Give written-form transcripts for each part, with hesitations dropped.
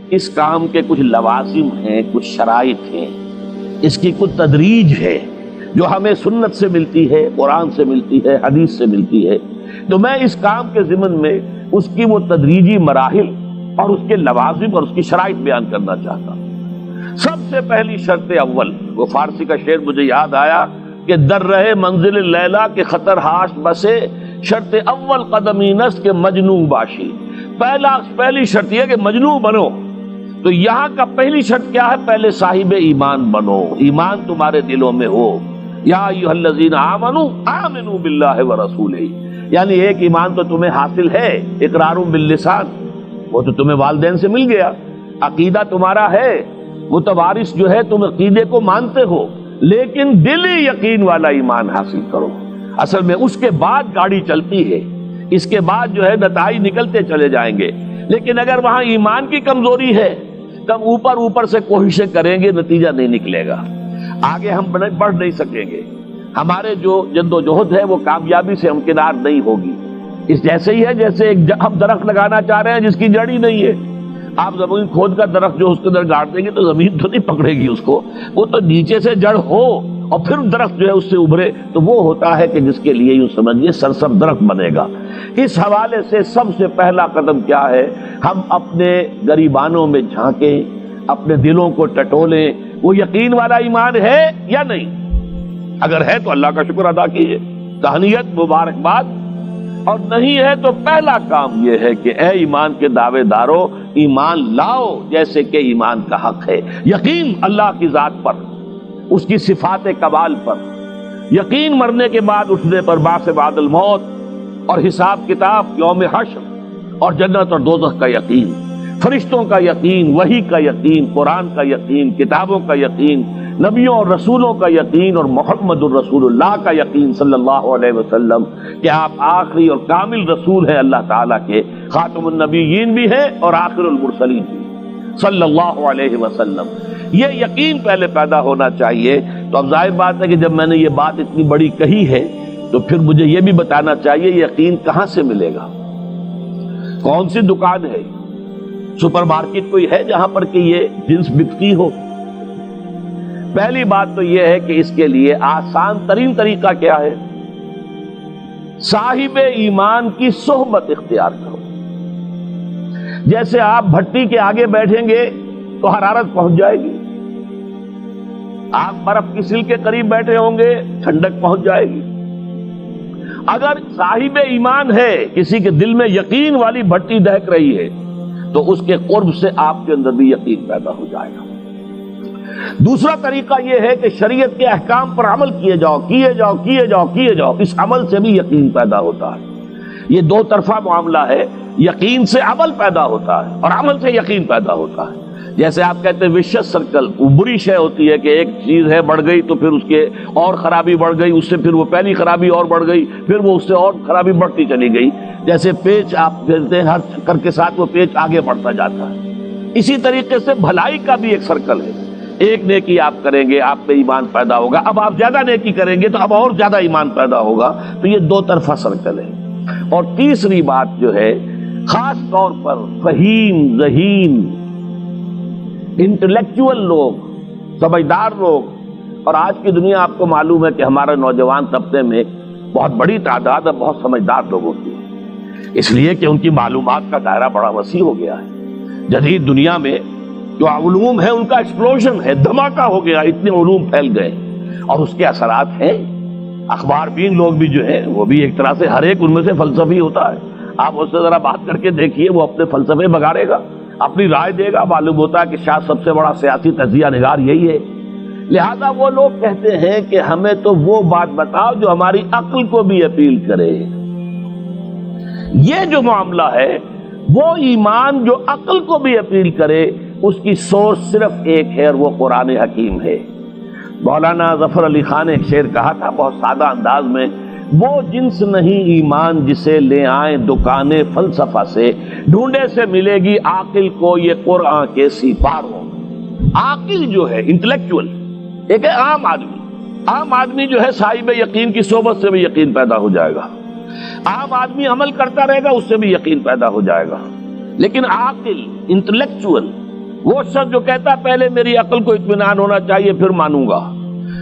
اس کام کے کچھ لوازم ہیں، کچھ شرائط ہیں، اس کی کچھ تدریج ہے جو ہمیں سنت سے ملتی ہے، قرآن سے ملتی ہے، حدیث سے ملتی ہے۔ تو میں اس کام کے ضمن میں اس کی وہ تدریجی مراحل اور اس کے لوازم اور اس کی شرائط بیان کرنا چاہتا ہوں۔ سب سے پہلی شرط اول، وہ فارسی کا شعر مجھے یاد آیا کہ در رہے منزل لیلا کے خطر ہاش بسے، شرط اول قدمی نس کے مجنوں باشی۔ پہلی شرط یہ کہ مجنوں بنو۔ تو یہاں کا پہلی شرط کیا ہے؟ پہلے صاحب ایمان بنو، ایمان تمہارے دلوں میں ہو۔ یا ایھا الذین آمنوا آمنوا باللہ ورسولہ، یعنی ایک ایمان تو تمہیں حاصل ہے، اقرار باللسان، وہ تو تمہیں والدین سے مل گیا، عقیدہ تمہارا ہے، متوارث جو ہے تم عقیدے کو مانتے ہو، لیکن دلی یقین والا ایمان حاصل کرو۔ اصل میں اس کے بعد گاڑی چلتی ہے، اس کے بعد جو ہے نتائج نکلتے چلے جائیں گے، لیکن اگر وہاں ایمان کی کمزوری ہے تب اوپر سے کوششیں کریں گے، نتیجہ نہیں نکلے گا، آگے ہم بڑھ نہیں سکیں گے، ہمارے جو جد و جہد ہے وہ کامیابی سے ہمکنار نہیں ہوگی۔ اس جیسے ہی ہے جیسے ہم درخت لگانا چاہ رہے ہیں جس کی جڑ ہی نہیں ہے، آپ زمین کھود کر درخت جو اس کے اندر گاڑ دیں گے تو زمین تو نہیں پکڑے گی اس کو، وہ تو نیچے سے جڑ ہو اور پھر درخت جو ہے اس سے ابھرے، تو وہ ہوتا ہے کہ جس کے لیے یوں سمجھیے سرسبز درخت بنے گا۔ اس حوالے سے سب سے پہلا قدم کیا ہے؟ ہم اپنے گریبانوں میں جھانکیں، اپنے دلوں کو ٹٹولیں، وہ یقین والا ایمان ہے یا نہیں؟ اگر ہے تو اللہ کا شکر ادا کیجیے، تہنیت، مبارکباد، اور نہیں ہے تو پہلا کام یہ ہے کہ اے ایمان کے دعوے دارو، ایمان لاؤ جیسے کہ ایمان کا حق ہے۔ یقین اللہ کی ذات پر، اس کی صفات کمال پر، یقین مرنے کے بعد اٹھنے پر، بعث بعد الموت اور حساب کتاب، یوم حشر اور جنت اور دوزخ کا یقین، فرشتوں کا یقین، وحی کا یقین، قرآن کا یقین، کتابوں کا یقین، نبیوں اور رسولوں کا یقین، اور محمد الرسول اللہ کا یقین صلی اللہ علیہ وسلم کہ آپ آخری اور کامل رسول ہیں اللہ تعالیٰ کے، خاتم النبیین بھی ہیں اور آخر المرسلین بھی صلی اللہ علیہ وسلم۔ یہ یقین پہلے پیدا ہونا چاہیے۔ تو اب ظاہر بات ہے کہ جب میں نے یہ بات اتنی بڑی کہی ہے تو پھر مجھے یہ بھی بتانا چاہیے یقین کہاں سے ملے گا، کون سی دکان ہے، سپر مارکیٹ کوئی ہے جہاں پر کہ یہ جنس بکتی ہو؟ پہلی بات تو یہ ہے کہ اس کے لیے آسان ترین طریقہ کیا ہے؟ صاحب ایمان کی صحبت اختیار کرو۔ جیسے آپ بھٹی کے آگے بیٹھیں گے تو حرارت پہنچ جائے گی، آپ برف کی سل کے قریب بیٹھے ہوں گے ٹھنڈک پہنچ جائے گی۔ اگر صاحب ایمان ہے، کسی کے دل میں یقین والی بھٹی دہک رہی ہے، تو اس کے قرب سے آپ کے اندر بھی یقین پیدا ہو جائے گا۔ دوسرا طریقہ یہ ہے کہ شریعت کے احکام پر عمل کیے جاؤ، کیے جاؤ، کیے جاؤ، کیے جاؤ، اس عمل سے بھی یقین پیدا ہوتا ہے۔ یہ دو طرفہ معاملہ ہے، یقین سے عمل پیدا ہوتا ہے اور عمل سے یقین پیدا ہوتا ہے۔ جیسے آپ کہتے ہیں وشس سرکل، وہ بری شے ہوتی ہے کہ ایک چیز ہے بڑھ گئی تو پھر اس کے اور خرابی بڑھ گئی، اس سے پھر وہ پہلی خرابی اور بڑھ گئی، پھر وہ اس سے اور خرابی بڑھتی چلی گئی۔ جیسے پیچ آپ کہتے ہیں ہر چکر کے ساتھ وہ پیچ آگے بڑھتا جاتا ہے، اسی طریقے سے بھلائی کا بھی ایک سرکل ہے۔ ایک نیکی آپ کریں گے آپ میں ایمان پیدا ہوگا، اب آپ زیادہ نیکی کریں گے تو اب اور زیادہ ایمان پیدا ہوگا، تو یہ دو طرفہ سرکل ہے۔ اور تیسری بات جو ہے، خاص طور پر فہیم، ذہین، انٹلیکچوئل لوگ، سمجھدار لوگ، اور آج کی دنیا آپ کو معلوم ہے کہ ہمارے نوجوان طبقے میں بہت بڑی تعداد اور بہت سمجھدار لوگوں کی ہے، اس لیے کہ ان کی معلومات کا دائرہ بڑا وسیع ہو گیا ہے۔ جدید دنیا میں جو علوم ہے ان کا ایکسپلوژن ہے، دھماکہ ہو گیا، اتنے علوم پھیل گئے اور اس کے اثرات ہیں۔ اخبار بین لوگ بھی جو ہیں وہ بھی ایک طرح سے ہر ایک ان میں سے فلسفی ہوتا ہے، آپ اس سے ذرا بات کر کے دیکھیے، وہ اپنے فلسفے بگاڑے گا، اپنی رائے دے گا، معلوم ہوتا ہے کہ شاید سب سے بڑا سیاسی تجزیہ نگار یہی ہے۔ لہذا وہ لوگ کہتے ہیں کہ ہمیں تو وہ بات بتاؤ جو ہماری عقل کو بھی اپیل کرے۔ یہ جو معاملہ ہے وہ ایمان جو عقل کو بھی اپیل کرے، اس کی سورس صرف ایک ہے اور وہ قرآن حکیم ہے۔ مولانا ظفر علی خان نے ایک شعر کہا تھا بہت سادہ انداز میں، وہ جنس نہیں ایمان جسے لے آئیں دکان فلسفہ سے، ڈھونڈے سے ملے گی عاقل کو یہ قرآن کے سپاروں۔ عاقل جو ہے انٹلیکچوئل، ایک ہے عام آدمی، عام آدمی جو ہے صاحب یقین کی صحبت سے بھی یقین پیدا ہو جائے گا، عام آدمی عمل کرتا رہے گا اس سے بھی یقین پیدا ہو جائے گا، لیکن عاقل، انٹلیکچوئل، وہ شخص جو کہتا ہے پہلے میری عقل کو اطمینان ہونا چاہیے پھر مانوں گا،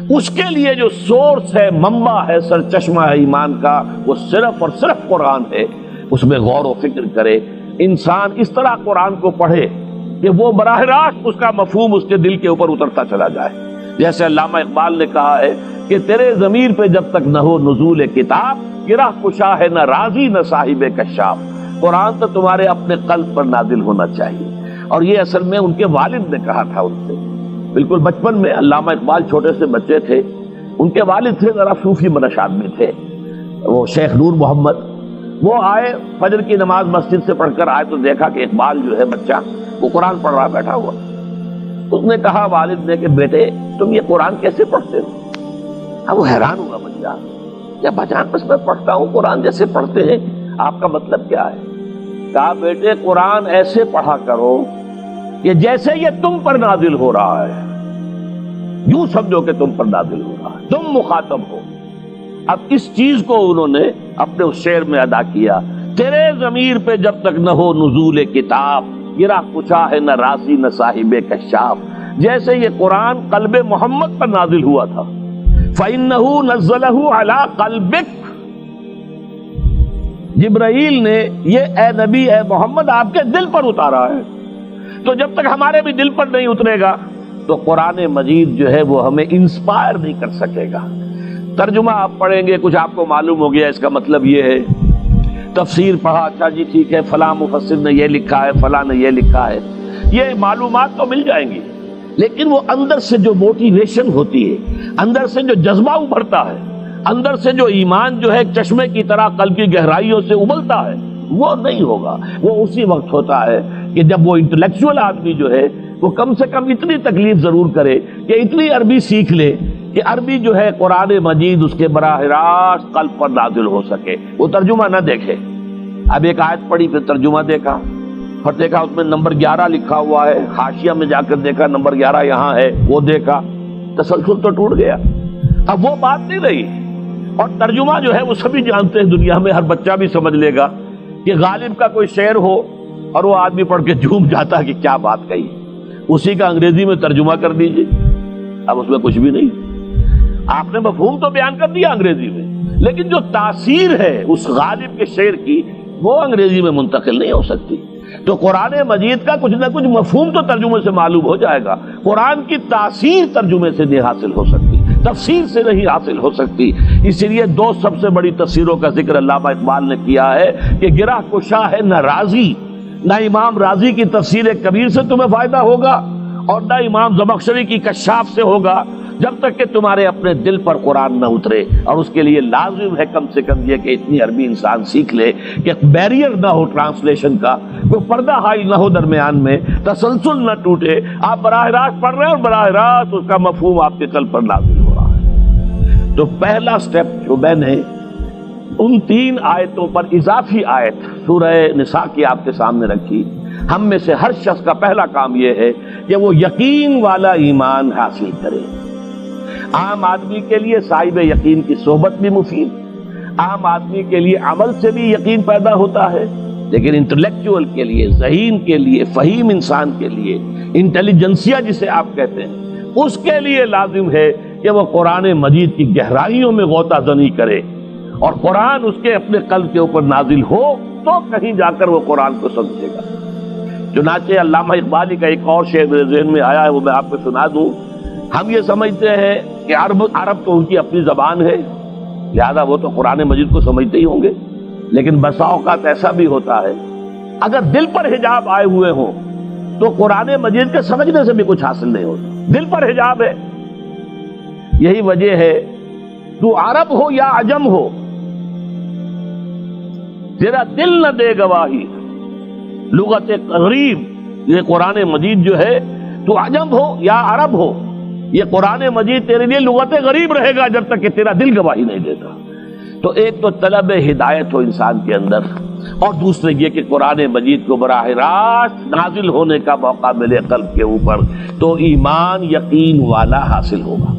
اس کے لیے جو سورس ہے، منبع ہے، سرچشمہ ہے ایمان کا، وہ صرف اور صرف قرآن ہے۔ اس میں غور و فکر کرے، انسان اس طرح قرآن کو پڑھے کہ وہ براہ راست اس کا مفہوم اس کے دل کے اوپر اترتا چلا جائے۔ جیسے علامہ اقبال نے کہا ہے کہ تیرے ضمیر پہ جب تک نہ ہو نزول کتاب، گرہ کشا ہے نہ رازی نہ صاحب کشاف۔ قرآن تو تمہارے اپنے قلب پر نازل ہونا چاہیے۔ اور یہ اصل میں ان کے والد نے کہا تھا ان سے، بالکل بچپن میں۔ علامہ اقبال چھوٹے سے بچے تھے، ان کے والد تھے ذرا صوفی منش آدمی تھے، وہ شیخ نور محمد۔ وہ آئے فجر کی نماز مسجد سے پڑھ کر آئے تو دیکھا کہ اقبال جو ہے بچہ وہ قرآن پڑھ رہا بیٹھا ہوا۔ اس نے کہا والد نے کہ بیٹے تم یہ قرآن کیسے پڑھتے ہو؟ اب وہ حیران ہوا بچہ، کیا بجان بس میں پڑھتا ہوں قرآن جیسے پڑھتے ہیں، آپ کا مطلب کیا ہے؟ کہا بیٹے قرآن ایسے پڑھا کرو کہ جیسے یہ تم پر نازل ہو رہا ہے، یوں سمجھو کہ تم پر نازل ہو رہا ہے، تم مخاطب ہو۔ اب اس چیز کو انہوں نے اپنے اس شعر میں ادا کیا، تیرے ضمیر پہ جب تک نہ ہو نزول کتاب، گرہ کشا ہے نہ راضی نہ صاحب کشاف۔ جیسے یہ قرآن قلب محمد پر نازل ہوا تھا، فَإِنَّهُ نَزَّلَهُ عَلَىٰ قَلْبِكَ، جبرائیل نے یہ اے نبی اے محمد آپ کے دل پر اتارا ہے۔ تو جب تک ہمارے بھی دل پر نہیں اترے گا تو قرآن مجید جو ہے وہ ہمیں انسپائر نہیں کر سکے گا۔ ترجمہ آپ پڑھیں گے، کچھ آپ کو معلوم ہو گیا اس کا مطلب یہ ہے، تفسیر پڑھا، اچھا جی ٹھیک ہے فلاں مفسر نے یہ لکھا ہے، فلاں نے یہ لکھا ہے، یہ معلومات تو مل جائیں گی، لیکن وہ اندر سے جو موٹیویشن ہوتی ہے، اندر سے جو جذبہ ابھرتا ہے، اندر سے جو ایمان جو ہے ایک چشمے کی طرح قلب کی گہرائیوں سے ابلتا ہے، وہ نہیں ہوگا۔ وہ اسی وقت ہوتا ہے کہ جب وہ انٹلیکچوئل آدمی جو ہے وہ کم سے کم اتنی تکلیف ضرور کرے کہ اتنی عربی سیکھ لے کہ عربی جو ہے قرآن مجید اس کے براہ راست قلب پر نازل ہو سکے، وہ ترجمہ نہ دیکھے۔ اب ایک آیت پڑھی پھر ترجمہ دیکھا، پھر دیکھا اس میں نمبر 11 لکھا ہوا ہے، حاشیہ میں جا کر دیکھا نمبر 11 یہاں ہے، وہ دیکھا، تسلسل تو ٹوٹ گیا۔ اب وہ بات نہیں رہی۔ اور ترجمہ جو ہے وہ سبھی جانتے ہیں، دنیا میں ہر بچہ بھی سمجھ لے گا کہ غالب کا کوئی شعر ہو اور وہ آدمی پڑھ کے جھوم جاتا ہے کہ کیا بات کہی، اسی کا انگریزی میں ترجمہ کر دیجیے، اب اس میں کچھ بھی نہیں۔ آپ نے مفہوم تو بیان کر دیا انگریزی میں، لیکن جو تاثیر ہے اس غالب کے شعر کی وہ انگریزی میں منتقل نہیں ہو سکتی۔ تو قرآن مجید کا کچھ نہ کچھ مفہوم تو ترجمے سے معلوم ہو جائے گا، قرآن کی تاثیر ترجمے سے نہیں حاصل ہو سکتی، تفسیر سے نہیں حاصل ہو سکتی۔ اسی لیے دو سب سے بڑی تفسیروں کا ذکر علامہ اقبال نے کیا ہے کہ گرہ کشا ہے نہ رازی، نہ امام رازی کی تفسیر کبیر سے تمہیں فائدہ ہوگا اور نہ امام زمخشری کی کشاف سے ہوگا، جب تک کہ تمہارے اپنے دل پر قرآن نہ اترے۔ اور اس کے لیے لازم ہے کم سے کم یہ کہ اتنی عربی انسان سیکھ لے کہ بیریئر نہ ہو ٹرانسلیشن کا، کوئی پردہ حائل نہ ہو درمیان میں، تسلسل نہ ٹوٹے، آپ براہ راست پڑھ رہے ہیں اور براہ راست اس کا مفہوم آپ کے قلب پر نازل ہو رہا ہے۔ تو پہلا سٹیپ جو میں نے ان 3 آیتوں پر اضافی آیت سورہ نساء کی آپ کے سامنے رکھی، ہم میں سے ہر شخص کا پہلا کام یہ ہے کہ وہ یقین والا ایمان حاصل کرے۔ عام آدمی کے لیے صاحب یقین کی صحبت بھی مفید، عام آدمی کے لیے عمل سے بھی یقین پیدا ہوتا ہے، لیکن انٹلیکچوئل کے لیے، ذہین کے لیے، فہیم انسان کے لیے، انٹیلیجنسیا جسے آپ کہتے ہیں، اس کے لیے لازم ہے کہ وہ قرآن مجید کی گہرائیوں میں غوطہ زنی کرے اور قرآن اس کے اپنے قلب کے اوپر نازل ہو تو کہیں جا کر وہ قرآن کو سمجھے گا۔ چنانچہ علامہ اقبالی کا ایک اور شعر میرے ذہن میں آیا ہے، وہ میں آپ کو سنا دوں۔ ہم یہ سمجھتے ہیں کہ عرب تو ان کی اپنی زبان ہے، لہذا وہ تو قرآن مجید کو سمجھتے ہی ہوں گے، لیکن بسا اوقات ایسا بھی ہوتا ہے اگر دل پر حجاب آئے ہوئے ہوں تو قرآن مجید کے سمجھنے سے بھی کچھ حاصل نہیں ہوتا، دل پر حجاب ہے۔ یہی وجہ ہے تو عرب ہو یا عجم ہو، تیرا دل نہ دے گواہی، لغت غریب یہ قرآن مجید جو ہے، تو عجم ہو یا عرب ہو، یہ قرآن مجید تیرے لیے لغت غریب رہے گا جب تک کہ تیرا دل گواہی نہیں دیتا۔ تو ایک تو طلب ہدایت ہو انسان کے اندر، اور دوسرے یہ کہ قرآن مجید کو براہ راست نازل ہونے کا موقع ملے قلب کے اوپر، تو ایمان یقین والا حاصل ہوگا۔